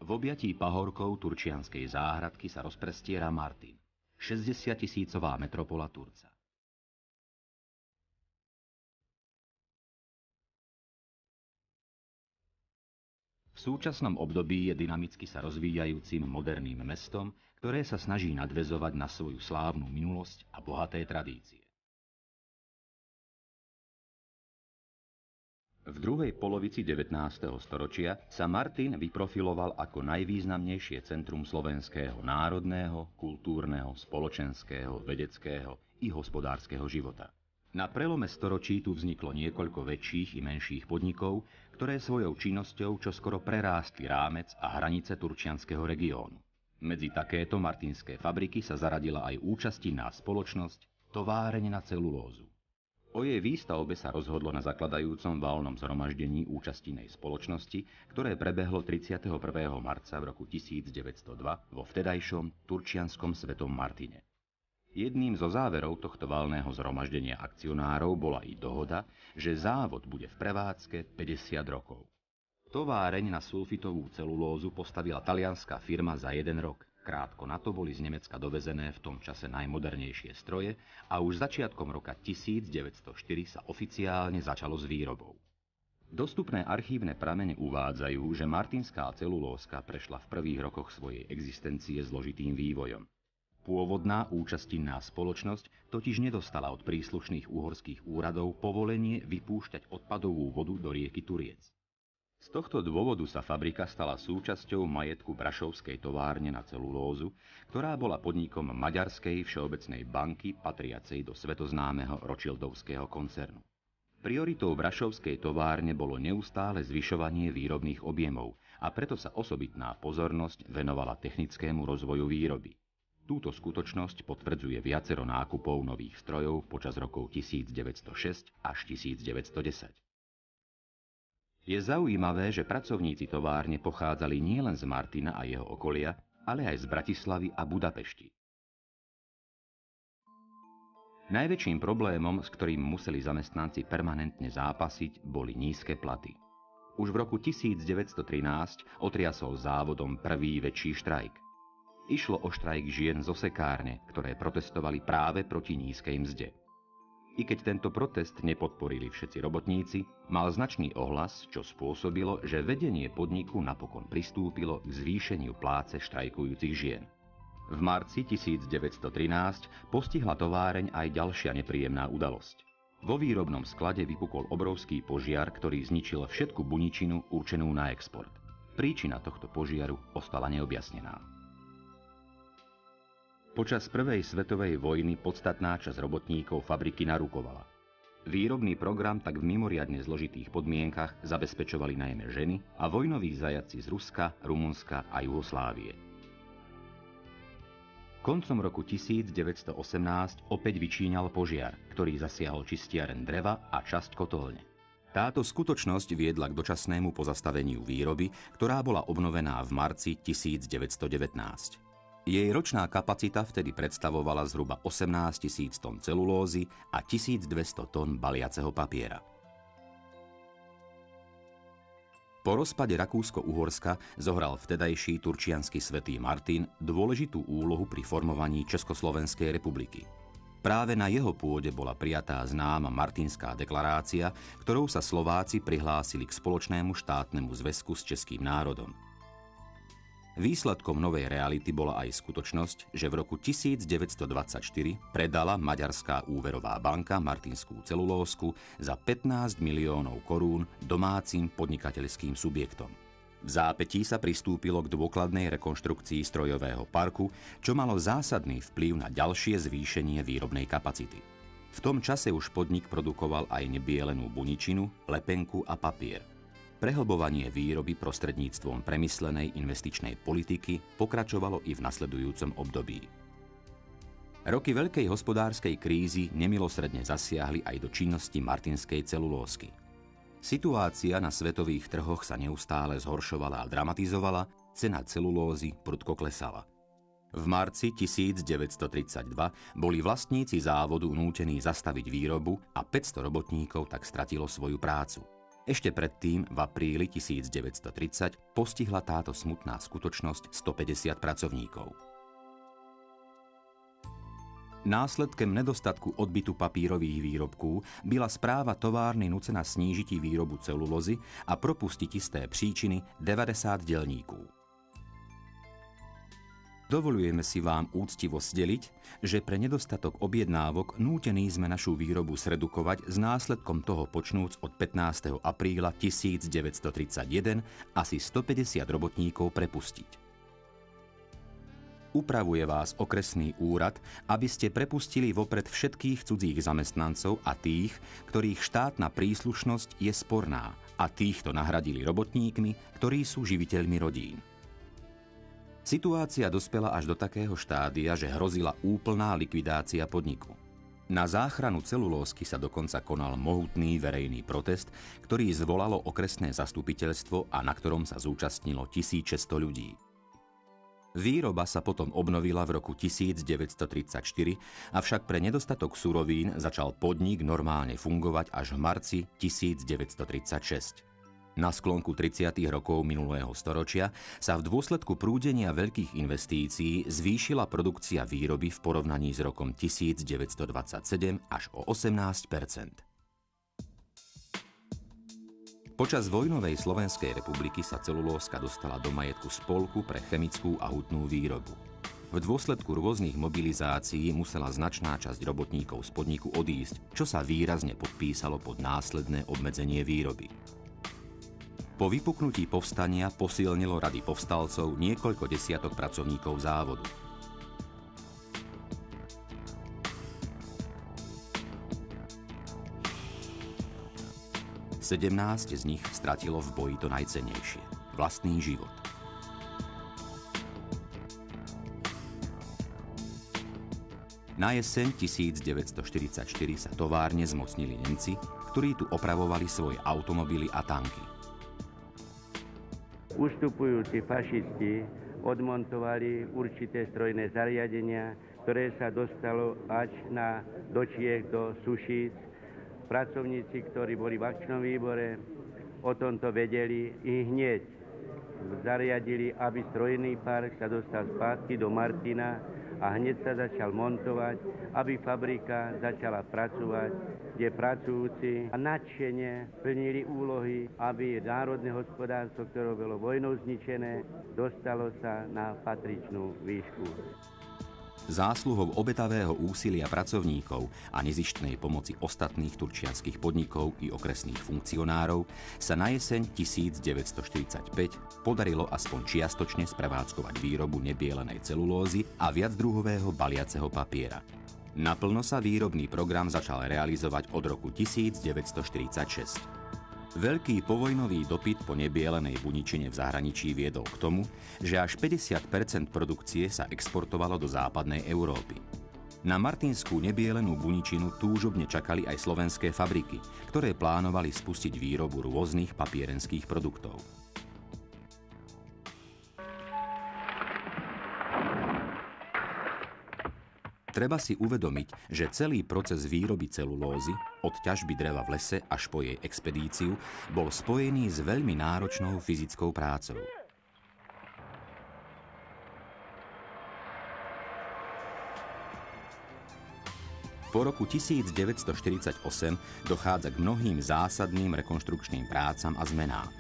V objatí pahorkov turčianskej záhradky sa rozprestiera Martin, 60-tisícová metropola Turca. V súčasnom období je dynamicky sa rozvíjajúcim moderným mestom, ktoré sa snaží nadväzovať na svoju slávnu minulosť a bohaté tradície. V druhej polovici 19. storočia sa Martin vyprofiloval ako najvýznamnejšie centrum slovenského národného, kultúrneho, spoločenského, vedeckého i hospodárskeho života. Na prelome storočí tu vzniklo niekoľko väčších i menších podnikov, ktoré svojou činnosťou čoskoro prerástli rámec a hranice turčianskeho regiónu. Medzi takéto martinské fabriky sa zaradila aj účastinná spoločnosť Továreň na celulózu. O jej výstavbe sa rozhodlo na zakladajúcom valnom zhromaždení účastinnej spoločnosti, ktoré prebehlo 31. marca v roku 1902 vo vtedajšom turčianskom Svetom Martine. Jedným zo záverov tohto valného zhromaždenia akcionárov bola i dohoda, že závod bude v prevádzke 50 rokov. Továreň na sulfitovú celulózu postavila talianská firma za 1 rok. Krátko na to boli z Nemecka dovezené v tom čase najmodernejšie stroje a už začiatkom roka 1904 sa oficiálne začalo s výrobou. Dostupné archívne pramene uvádzajú, že martinská celulózka prešla v prvých rokoch svojej existencie zložitým vývojom. Pôvodná účastinná spoločnosť totiž nedostala od príslušných uhorských úradov povolenie vypúšťať odpadovú vodu do rieky Turiec. Z tohto dôvodu sa fabrika stala súčasťou majetku Brašovskej továrne na celulózu, ktorá bola podnikom Maďarskej všeobecnej banky patriacej do svetoznámeho Rothschildovského koncernu. Prioritou Brašovskej továrne bolo neustále zvyšovanie výrobných objemov a preto sa osobitná pozornosť venovala technickému rozvoju výroby. Túto skutočnosť potvrdzuje viacero nákupov nových strojov počas rokov 1906 až 1910. Je zaujímavé, že pracovníci továrne pochádzali nielen z Martina a jeho okolia, ale aj z Bratislavy a Budapešti. Najväčším problémom, s ktorým museli zamestnanci permanentne zápasiť, boli nízke platy. Už v roku 1913 otriasol závodom prvý väčší štrajk. Išlo o štrajk žien zo sekárne, ktoré protestovali práve proti nízkej mzde. I keď tento protest nepodporili všetci robotníci, mal značný ohlas, čo spôsobilo, že vedenie podniku napokon pristúpilo k zvýšeniu pláce štrajkujúcich žien. V marci 1913 postihla továreň aj ďalšia nepríjemná udalosť. Vo výrobnom sklade vypukol obrovský požiar, ktorý zničil všetku buničinu určenú na export. Príčina tohto požiaru ostala neobjasnená. Počas prvej svetovej vojny podstatná časť robotníkov fabriky narukovala. Výrobný program tak v mimoriadne zložitých podmienkach zabezpečovali najmä ženy a vojnoví zajatci z Ruska, Rumunska a Juhoslávie. Koncom roku 1918 opäť vyčíňal požiar, ktorý zasiahol čistiareň dreva a časť kotolne. Táto skutočnosť viedla k dočasnému pozastaveniu výroby, ktorá bola obnovená v marci 1919. Jej ročná kapacita vtedy predstavovala zhruba 18 000 tón celulózy a 1200 tón baliaceho papiera. Po rozpade Rakúsko-Uhorska zohral vtedajší turčiansky svätý Martin dôležitú úlohu pri formovaní Československej republiky. Práve na jeho pôde bola prijatá známa Martinská deklarácia, ktorou sa Slováci prihlásili k spoločnému štátnemu zväzku s českým národom. Výsledkom novej reality bola aj skutočnosť, že v roku 1924 predala Maďarská úverová banka martinskú celulózku za 15 miliónov korún domácim podnikateľským subjektom. V zápätí sa pristúpilo k dôkladnej rekonštrukcii strojového parku, čo malo zásadný vplyv na ďalšie zvýšenie výrobnej kapacity. V tom čase už podnik produkoval aj nebielenú buničinu, lepenku a papier. Prehlbovanie výroby prostredníctvom premyslenej investičnej politiky pokračovalo i v nasledujúcom období. Roky veľkej hospodárskej krízy nemilosredne zasiahli aj do činnosti martinskej celulózky. Situácia na svetových trhoch sa neustále zhoršovala a dramatizovala, cena celulózy prudko klesala. V marci 1932 boli vlastníci závodu nútení zastaviť výrobu a 500 robotníkov tak stratilo svoju prácu. Ešte predtým, v apríli 1930, postihla táto smutná skutočnosť 150 pracovníkov. Následkem nedostatku odbytu papírových výrobků byla správa továrny nucena snížiť výrobu celulózy a propustiť z té příčiny 90 dělníků. Dovolujeme si vám úctivo sdeliť, že pre nedostatok objednávok nútení sme našu výrobu zredukovať s následkom toho počnúc od 15. apríla 1931 asi 150 robotníkov prepustiť. Upravuje vás okresný úrad, aby ste prepustili vopred všetkých cudzích zamestnancov a tých, ktorých štátna príslušnosť je sporná, a týchto nahradili robotníkmi, ktorí sú živiteľmi rodín. Situácia dospela až do takého štádia, že hrozila úplná likvidácia podniku. Na záchranu celulózky sa dokonca konal mohutný verejný protest, ktorý zvolalo okresné zastupiteľstvo a na ktorom sa zúčastnilo 1600 ľudí. Výroba sa potom obnovila v roku 1934, avšak pre nedostatok surovín začal podnik normálne fungovať až v marci 1936. Na sklonku 30. rokov minulého storočia sa v dôsledku prúdenia veľkých investícií zvýšila produkcia výroby v porovnaní s rokom 1927 až o 18%. Počas vojnovej Slovenskej republiky sa celulózka dostala do majetku Spolku pre chemickú a hutnú výrobu. V dôsledku rôznych mobilizácií musela značná časť robotníkov z podniku odísť, čo sa výrazne podpísalo pod následné obmedzenie výroby. Po vypuknutí povstania posilnilo rady povstalcov niekoľko desiatok pracovníkov závodu. Sedemnáct z nich stratilo v boji to najcennejšie – vlastný život. Na jeseň 1944 sa továrne zmocnili Nemci, ktorí tu opravovali svoje automobily a tanky. Ustupujúci fašisti odmontovali určité strojné zariadenia, ktoré sa dostalo až do Čiech, do Sušíc. Pracovníci, ktorí boli v akčnom výbore, o tomto vedeli i hneď zariadili, aby strojný park sa dostal spátky do Martina a hneď sa začal montovať, aby fabrika začala pracovať, kde pracujúci nadšene plnili úlohy, aby národné hospodárstvo, ktoré bolo vojnou zničené, dostalo sa na patričnú výšku. Zásluhou obetavého úsilia pracovníkov a nezištnej pomoci ostatných turčianskych podnikov i okresných funkcionárov sa na jeseň 1945 podarilo aspoň čiastočne sprevádzkovať výrobu nebielenej celulózy a viacdruhového baliaceho papiera. Naplno sa výrobný program začal realizovať od roku 1946. Veľký povojnový dopyt po nebielenej buničine v zahraničí viedol k tomu, že až 50% produkcie sa exportovalo do západnej Európy. Na martinskú nebielenú buničinu túžobne čakali aj slovenské fabriky, ktoré plánovali spustiť výrobu rôznych papierenských produktov. Treba si uvedomiť, že celý proces výroby celulózy, od ťažby dreva v lese až po jej expedíciu, bol spojený s veľmi náročnou fyzickou prácou. Po roku 1948 dochádza k mnohým zásadným rekonštrukčným prácam a zmenám.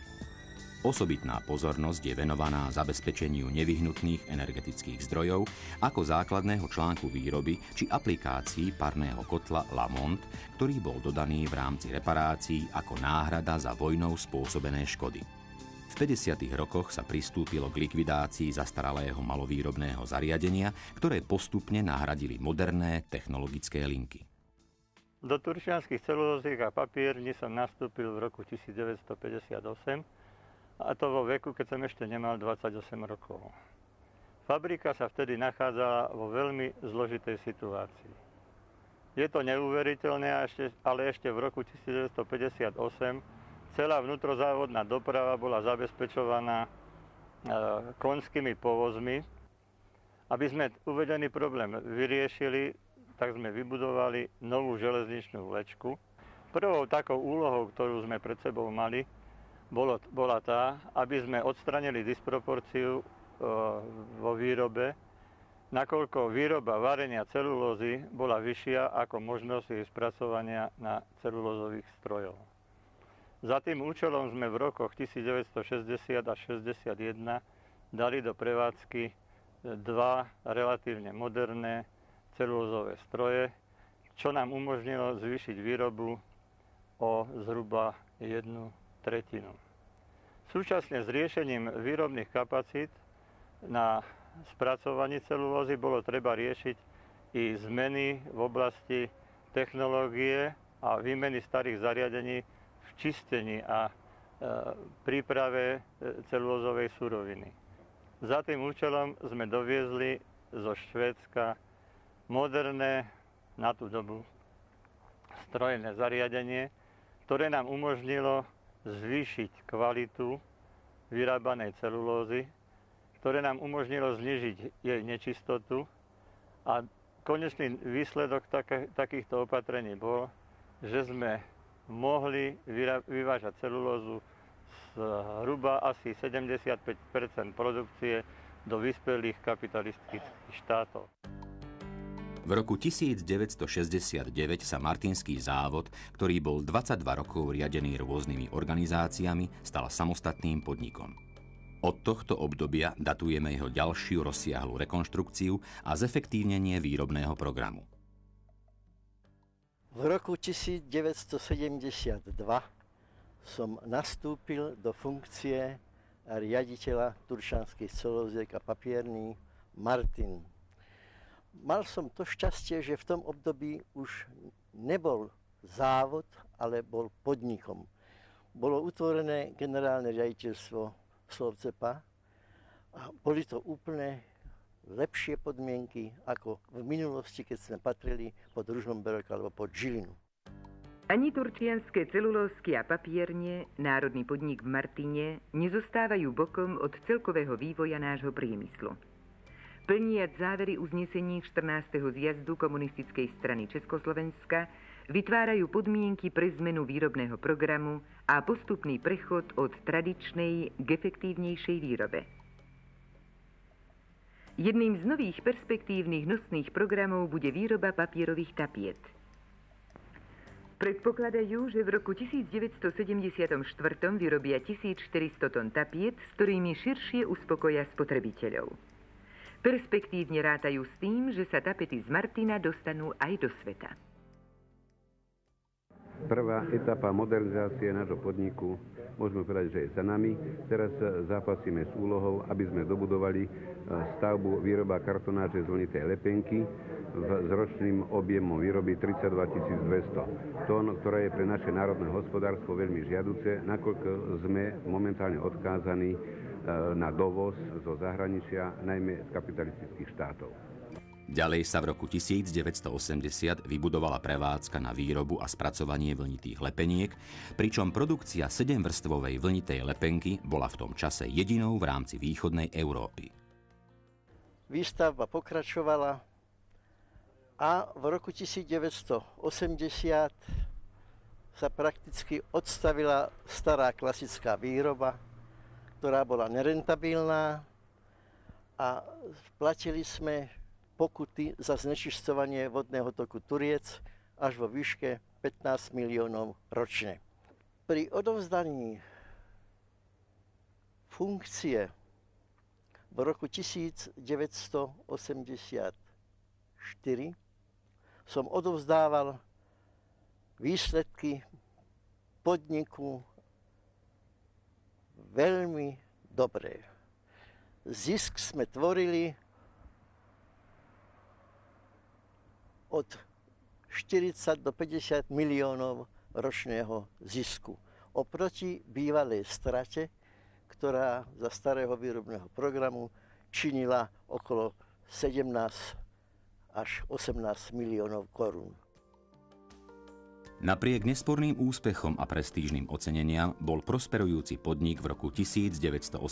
Osobitná pozornosť je venovaná zabezpečeniu nevyhnutných energetických zdrojov ako základného článku výroby či aplikácií parného kotla Lamont, ktorý bol dodaný v rámci reparácií ako náhrada za vojnou spôsobené škody. V 50. rokoch sa pristúpilo k likvidácii zastaralého malovýrobného zariadenia, ktoré postupne nahradili moderné technologické linky. Do turčianskych celulóziek a papierní som nastúpil v roku 1958, a to vo veku, keď som ešte nemal 28 rokov. Fabrika sa vtedy nachádzala vo veľmi zložitej situácii. Je to neuveriteľné, ale ešte v roku 1958 celá vnútrozávodná doprava bola zabezpečovaná konskými povozmi. Aby sme uvedený problém vyriešili, tak sme vybudovali novú železničnú vlečku, Prvou takou úlohou, ktorú sme pred sebou mali, bola tá, aby sme odstranili disproporciu vo výrobe, nakoľko výroba varenia celulózy bola vyššia ako možnosť jej spracovania na celulózových strojov. Za tým účelom sme v rokoch 1960 až 61 dali do prevádzky dva relatívne moderné celulózové stroje, čo nám umožnilo zvýšiť výrobu o zhruba 1/3. Súčasne s riešením výrobných kapacít na spracovanie celulózy bolo treba riešiť i zmeny v oblasti technológie a výmeny starých zariadení v čistení a príprave celulózovej suroviny. Za tým účelom sme doviezli zo Švédska moderné, na tú dobu, strojné zariadenie, ktoré nám umožnilo zvýšiť kvalitu vyrábanej celulózy, ktoré nám umožnilo znížiť jej nečistotu a konečný výsledok takýchto opatrení bol, že sme mohli vyvážať celulózu zhruba asi 75% produkcie do vyspelých kapitalistických štátov. V roku 1969 sa Martinský závod, ktorý bol 22 rokov riadený rôznymi organizáciami, stal samostatným podnikom. Od tohto obdobia datujeme jeho ďalšiu rozsiahlu rekonštrukciu a zefektívnenie výrobného programu. V roku 1972 som nastúpil do funkcie riaditeľa Turčianskych celulóziek a papierní Martin. Mal som to šťastie, že v tom období už nebol závod, ale bol podnikom. Bolo utvorené generálne riaditeľstvo Slovcepa a boli to úplne lepšie podmienky ako v minulosti, keď sme patrili pod Ružomberok alebo pod Žilinu. Ani Turčianske celulózky a papierne, národný podnik v Martine, nezostávajú bokom od celkového vývoja nášho priemyslu. Plniac závery uznesení 14. zjazdu Komunistickej strany Československa, vytvárajú podmienky pre zmenu výrobného programu a postupný prechod od tradičnej k efektívnejšej výrobe. Jedným z nových perspektívnych nosných programov bude výroba papierových tapiet. Predpokladajú, že v roku 1974 vyrobia 1400 tón tapiet, s ktorými širšie uspokoja spotrebiteľov. Perspektívne rátajú s tým, že sa tapety z Martina dostanú aj do sveta. Prvá etapa modernizácie nášho podniku, môžeme povedať, že je za nami. Teraz zápasíme s úlohou, aby sme dobudovali stavbu výroba kartonáže z vlnitej lepenky s ročným objemom výroby 32 200 tón, ktorá je pre naše národné hospodárstvo veľmi žiaduce, nakoľko sme momentálne odkázaní na dovoz zo zahraničia, najmä z kapitalistických štátov. Ďalej sa v roku 1980 vybudovala prevádzka na výrobu a spracovanie vlnitých lepeniek, pričom produkcia 7-vrstvovej vlnitej lepenky bola v tom čase jedinou v rámci východnej Európy. Výstavba pokračovala a v roku 1980 sa prakticky odstavila stará klasická výroba, ktorá bola nerentabilná a platili sme pokuty za znečisťovanie vodného toku Turiec až vo výške 15 miliónov ročne. Pri odovzdaní funkcie v roku 1984 som odovzdával výsledky podniku veľmi dobré. Zisk sme tvorili od 40 do 50 miliónov ročného zisku. Oproti bývalej strate, ktorá za starého výrobného programu činila okolo 17 až 18 miliónov korún. Napriek nesporným úspechom a prestížnym oceneniam bol prosperujúci podnik v roku 1986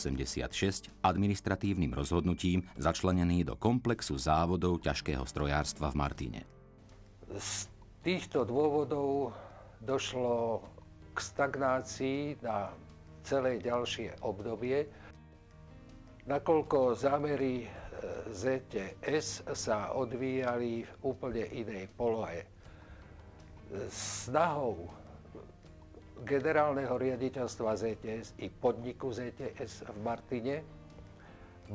administratívnym rozhodnutím začlenený do komplexu závodov ťažkého strojárstva v Martine. Z týchto dôvodov došlo k stagnácii na celé ďalšie obdobie, nakoľko zámery ZTS sa odvíjali v úplne inej polohe. Snahou generálneho riaditeľstva ZTS i podniku ZTS v Martine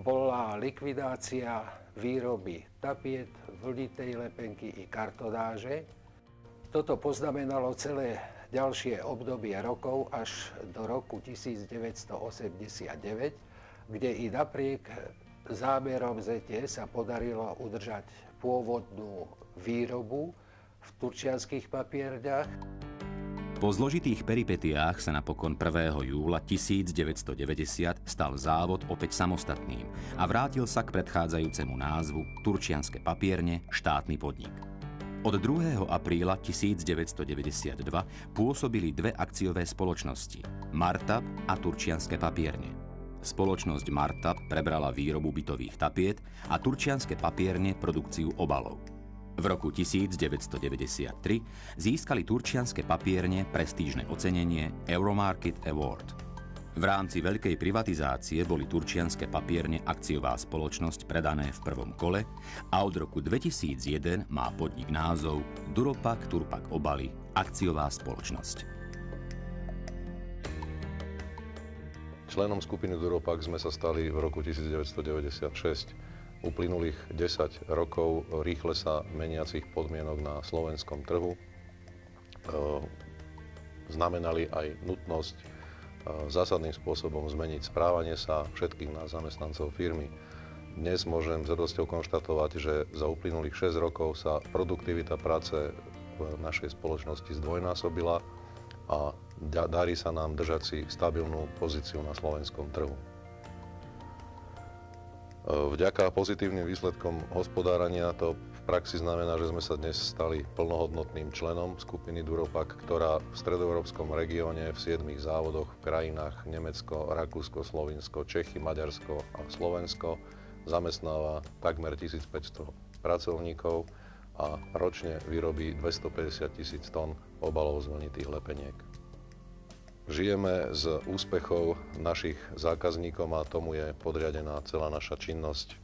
bola likvidácia výroby tapiet, vlnitej lepenky i kartonáže. Toto poznamenalo celé ďalšie obdobie rokov až do roku 1989, kde i napriek zámerom ZTS sa podarilo udržať pôvodnú výrobu v turčianskych papierniach. Po zložitých peripetiách sa napokon 1. júla 1990 stal závod opäť samostatným a vrátil sa k predchádzajúcemu názvu Turčianske papierne, štátny podnik. Od 2. apríla 1992 pôsobili dve akciové spoločnosti Martab a Turčianske papierne. Spoločnosť Martab prebrala výrobu bytových tapiet a Turčianske papierne produkciu obalov. V roku 1993 získali Turčianske papierne prestížne ocenenie Euromarket Award. V rámci veľkej privatizácie boli Turčianske papierne akciová spoločnosť predané v prvom kole a od roku 2001 má podnik názov Duropak Turpak Obaly, akciová spoločnosť. Členom skupiny Duropak sme sa stali v roku 1996. Uplynulých 10 rokov rýchle sa meniacich podmienok na slovenskom trhu znamenali aj nutnosť zásadným spôsobom zmeniť správanie sa všetkých nás zamestnancov firmy. Dnes môžem s radosťou konštatovať, že za uplynulých 6 rokov sa produktivita práce v našej spoločnosti zdvojnásobila a darí sa nám držať si stabilnú pozíciu na slovenskom trhu. Vďaka pozitívnym výsledkom hospodárenia to v praxi znamená, že sme sa dnes stali plnohodnotným členom skupiny Duropak, ktorá v stredoeurópskom regióne v 7 závodoch v krajinách Nemecko, Rakúsko, Slovinsko, Čechy, Maďarsko a Slovensko zamestnáva takmer 1500 pracovníkov a ročne vyrobí 250 000 tón obalov z vlnitých lepeniek. Žijeme z úspechov našich zákazníkov a tomu je podriadená celá naša činnosť.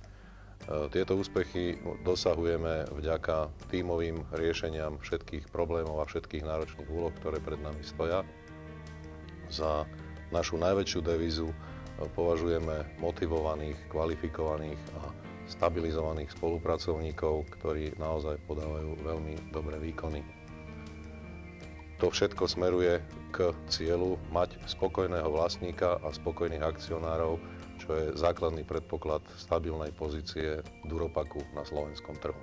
Tieto úspechy dosahujeme vďaka tímovým riešeniam všetkých problémov a všetkých náročných úloh, ktoré pred nami stoja. Za našu najväčšiu devízu považujeme motivovaných, kvalifikovaných a stabilizovaných spolupracovníkov, ktorí naozaj podávajú veľmi dobré výkony. To všetko smeruje k cieľu mať spokojného vlastníka a spokojných akcionárov, čo je základný predpoklad stabilnej pozície Duropaku na slovenskom trhu.